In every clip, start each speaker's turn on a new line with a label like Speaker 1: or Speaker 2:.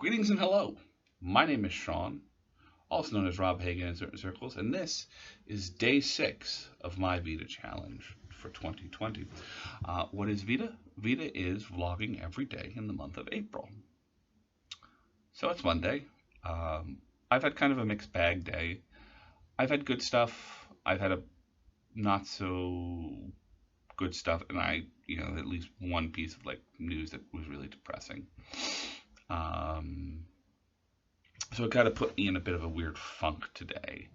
Speaker 1: Greetings and hello. My name is Sean, also known as Rob Hagan in certain circles, and this is day 6 of my VEDA challenge for 2020. What is VEDA? VEDA is vlogging every day in the month of April. So it's Monday. I've had kind of a mixed bag day. I've had good stuff. I've had a not so good stuff, and at least one piece of news that was really depressing. Um, so it kind of put me in a bit of a weird funk today.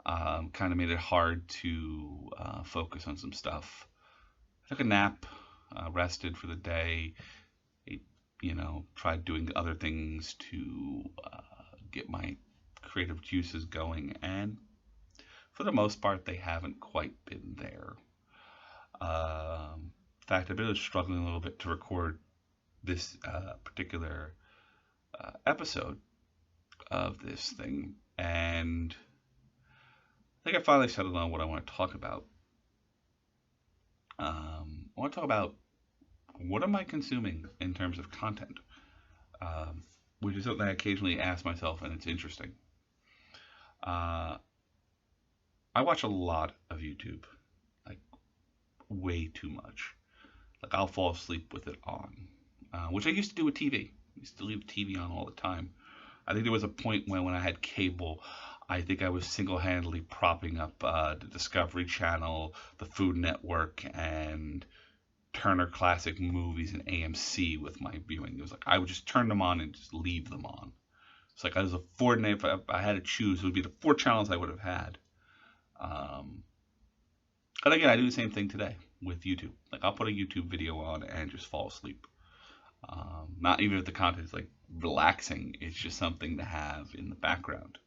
Speaker 1: Kind of made it hard to focus on some stuff. I took a nap, rested for the day. Tried doing other things to get my creative juices going, and for the most part, they haven't quite been there. In fact, I've been struggling a little bit to record this particular episode of this thing, and I think I finally settled on what I want to talk about. I want to talk about what am I consuming in terms of content, which is something I occasionally ask myself, and it's interesting. I watch a lot of YouTube, like way too much. Like I'll fall asleep with it on, which I used to do with TV. I used to leave the TV on all the time. I think there was a point when I had cable, I think I was single-handedly propping up the Discovery Channel, the Food Network, and Turner Classic Movies and AMC with my viewing. It was like I would just turn them on and just leave them on. It's like I was if I had to choose, it would be the 4 channels I would have had. And again, I do the same thing today with YouTube. Like I'll put a YouTube video on and just fall asleep. Not even if the content is like relaxing, it's just something to have in the background.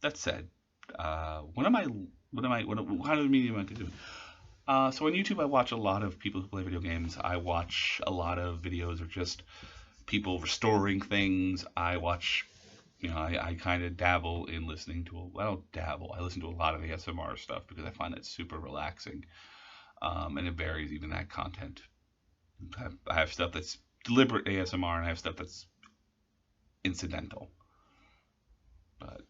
Speaker 1: That said, what kind of medium am I consuming? So on YouTube, I watch a lot of people who play video games. I watch a lot of videos of just people restoring things. I watch, I kind of dabble in listening to, I listen to a lot of ASMR stuff because I find that super relaxing. And it varies, even that content. I have stuff that's deliberate ASMR and I have stuff that's incidental. But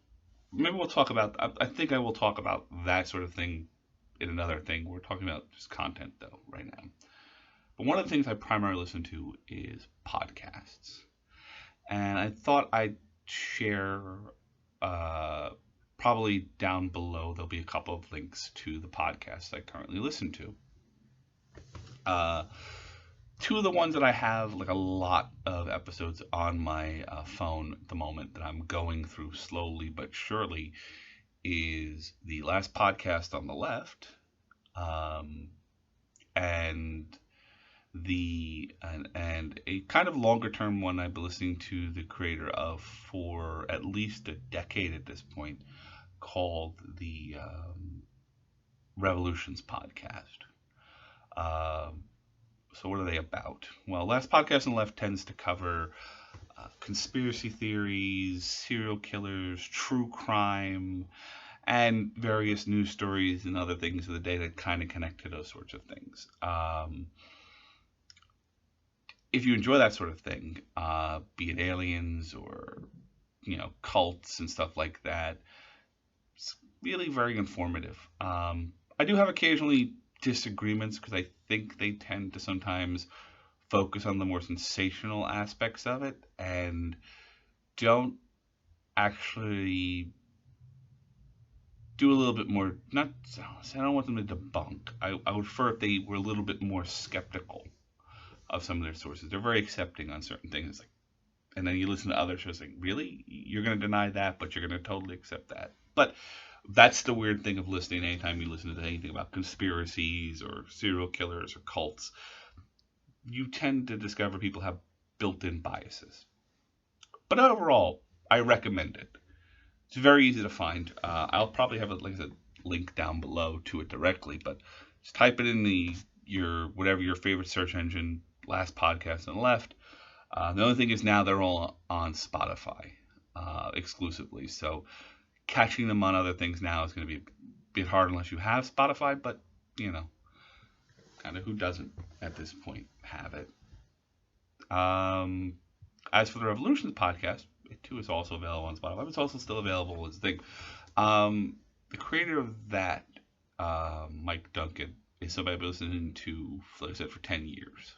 Speaker 1: maybe we'll talk about, I think I will talk about that sort of thing in another thing. We're talking about just content though right now. But one of the things I primarily listen to is podcasts. And I thought I'd share, probably down below, there'll be a couple of links to the podcasts I currently listen to. Two of the ones that I have like a lot of episodes on my phone at the moment that I'm going through slowly but surely is the last podcast on the left, and a kind of longer term one I've been listening to the creator of for at least a decade at this point, called the Revolutions podcast. So what are they about? Well, last podcast on the left tends to cover conspiracy theories, serial killers, true crime, and various news stories and other things of the day that kind of connect to those sorts of things. If you enjoy that sort of thing, be it aliens or cults and stuff like that, it's really very informative. I do have occasionally disagreements because I think they tend to sometimes focus on the more sensational aspects of it and don't actually do a little bit more. I don't want them to debunk. I would prefer if they were a little bit more skeptical of some of their sources. They're very accepting on certain things, and then you listen to other shows like, really, you're going to deny that, but you're going to totally accept that. But that's the weird thing of listening. Anytime you listen to anything about conspiracies or serial killers or cults, you tend to discover people have built-in biases. But overall, I recommend it. It's very easy to find. I'll probably have a link down below to it directly, but just type it in whatever your favorite search engine, last podcast on the left. The only thing is now they're all on Spotify exclusively, so catching them on other things now is going to be a bit hard unless you have Spotify, but kind of who doesn't at this point have it. As for the Revolutions podcast, it too is also available on Spotify. It's also still available as a thing. The creator of that, Mike Duncan, is somebody I've been listening to, like I said, for 10 years.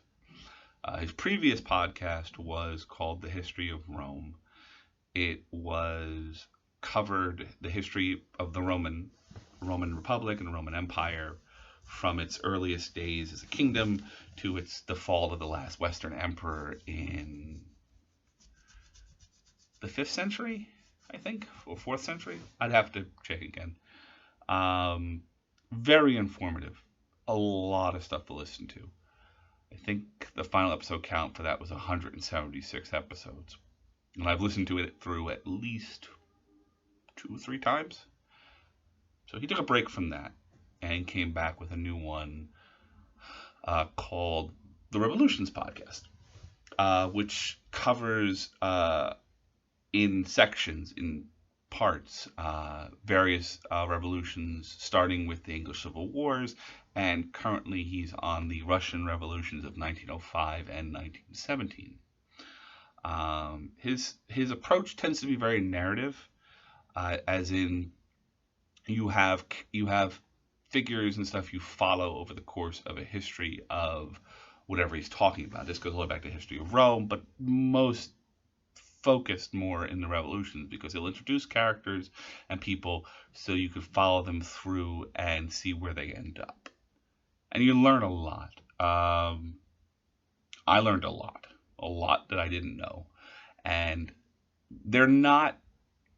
Speaker 1: His previous podcast was called The History of Rome. It was covered the history of the Roman Republic and the Roman Empire from its earliest days as a kingdom to the fall of the last Western emperor in the 5th century, I think, or 4th century. I'd have to check again. Very informative. A lot of stuff to listen to. I think the final episode count for that was 176 episodes. And I've listened to it through at least 2 or 3 times. So he took a break from that and came back with a new one called The Revolutions Podcast, which covers in sections, in parts, various revolutions, starting with the English Civil Wars, and currently he's on the Russian revolutions of 1905 and 1917. His approach tends to be very narrative, as in you have figures and stuff you follow over the course of a history of whatever he's talking about. This goes all the way back to the history of Rome, but most focused more in the revolutions because he'll introduce characters and people so you could follow them through and see where they end up. And you learn a lot. I learned a lot that I didn't know. And they're not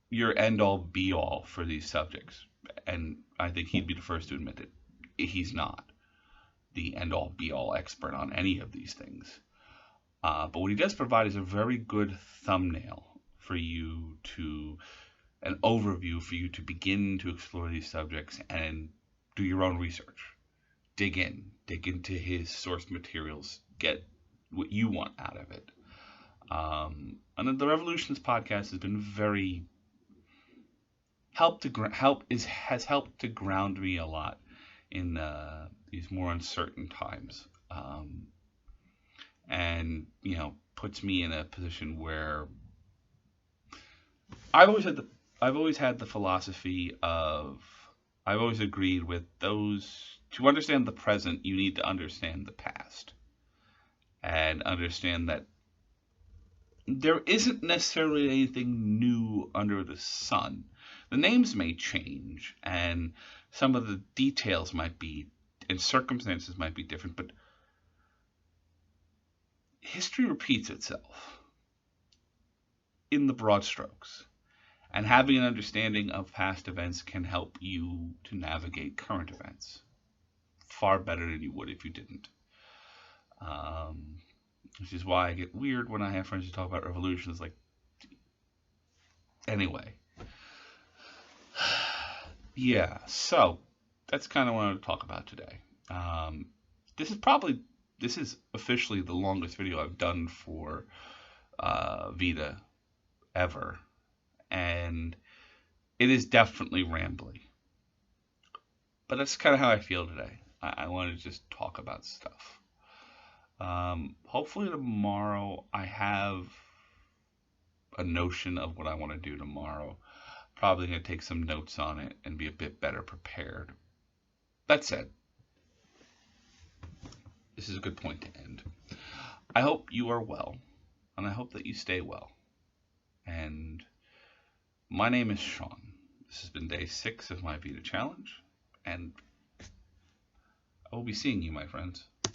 Speaker 1: your end-all be-all for these subjects. And I think he'd be the first to admit it. He's not the end-all be-all expert on any of these things. But what he does provide is a very good thumbnail for you an overview for you to begin to explore these subjects and do your own research. Dig into his source materials, get what you want out of it. And the Revolutions podcast has been very has helped to ground me a lot in these more uncertain times. And puts me in a position where I've always had the philosophy of, I've always agreed with those, to understand the present you need to understand the past and understand that there isn't necessarily anything new under the sun. The names may change and some of the details might be and circumstances might be different, but history repeats itself in the broad strokes, and having an understanding of past events can help you to navigate current events far better than you would if you didn't. Which is why I get weird when I have friends who talk about revolutions. Like, anyway, yeah. So that's kind of what I want to talk about today. This is officially the longest video I've done for VEDA ever, and it is definitely rambly. But that's kind of how I feel today. I want to just talk about stuff. Hopefully tomorrow I have a notion of what I want to do tomorrow. Probably going to take some notes on it and be a bit better prepared. That said, this is a good point to end. I hope you are well, and I hope that you stay well. And my name is Sean. This has been day 6 of my VEDA challenge, and I will be seeing you, my friends.